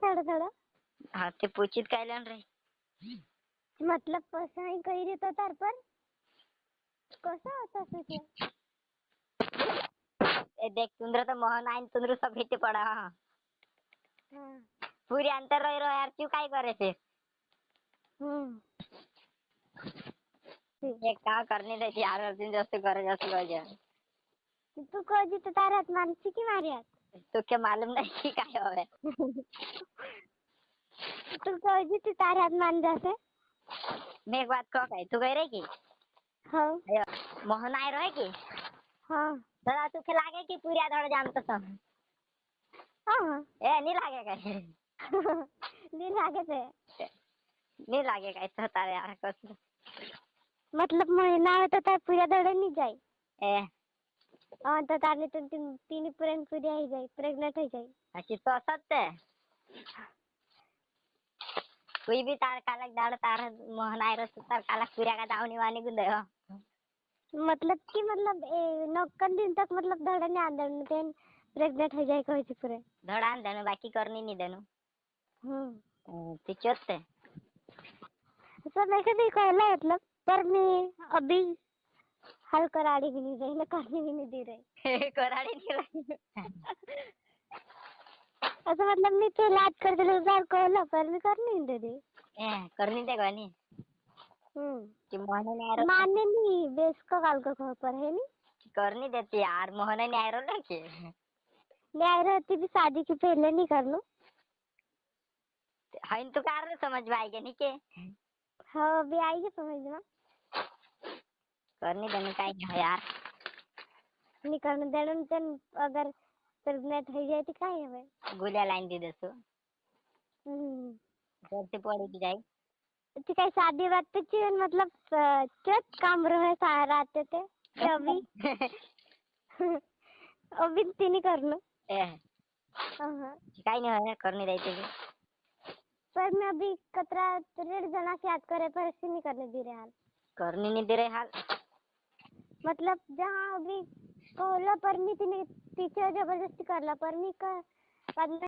थोड़ा थोड़ा। हाँ ते पूछित काय लन रही मतलब पसंद कही रही तो तार पर कसं होतं तुझे? ए देख तुंद्र तो मोहन आइन तुंद्र सब भेटे पड़ा हाँ हाँ। पूरी अंतर रही रहो यार क्यों काय करे फिर ये का करने देती यार अर्जुन जैसे करे जैसे कर जा तू कधी तर ताऱ्यात मानसी की मार्यात? तो क्या मालूम नहीं कि काय होवे तू कधी तर ताऱ्यात मान जासे? मैं एक बात कहो काय तू गई रही की हो. अयो, मोहन आय रहे की हाँ. दादा तुके लागे की पूरी आधड़ जानतो सब हाँ. ए नहीं लागे काय नहीं लागे थे. नहीं लागे काय तो तारे यार कसं मतलब महिना आहे तर त्या पुऱ्या धडे नाही जाई. ए तर तारने तर तिन्ही पर्यंत पुरी आहे जाई प्रेग्नेंट आहे जाई. अशी तो असते कोई भी तार कालक दाड़ तार मोहन आय रस तार कालक पूरा का दावनी वानी गुंदे हो मतलब की मतलब नौकन दिन तक मतलब धडे नहीं आंदर ते प्रेग्नेंट है जाए कहे पूरे धड़ान देनु बाकी करनी नहीं देनु ते चोते सर मैं कभी कहला मतलब पर मैं अभी हल कराड़ी भी नहीं रही ना करनी भी नहीं दे रही कराड़ी नहीं रही ऐसा मतलब मैं तो लाद कर दिले उजार कहला पर मैं करनी नहीं दे रही. करनी दे गानी कि मोहन ने आय मानने नहीं बेस का काल का खबर पर है नहीं करनी देती यार मोहन ने आय रहा के न्याय रहती भी शादी के पहले नहीं कर लो. हइन तो कार समझ में आएगा नहीं के हाँ अभी आएगी समझ में. करनी देनी काय नहीं है यार नहीं करने देना तेन अगर प्रेग्नेंट हो जाए तो क्या है भाई गुलिया लाइन दी दसो घर से पड़ी की जाए तो क्या शादी बात तो जीवन मतलब क्या काम रहे सारा आते थे अभी अभी तीन कर लो. हाँ काय नहीं है करनी रहती है पर मैं अभी कतरा रेड जना से याद करे पर ऐसे नहीं करने दे रहे हाल करनी नहीं दे रहे हाल मतलब जहाँ अभी कहला पर नहीं तीन टीचर जबरदस्ती करला पर नहीं कर बाद में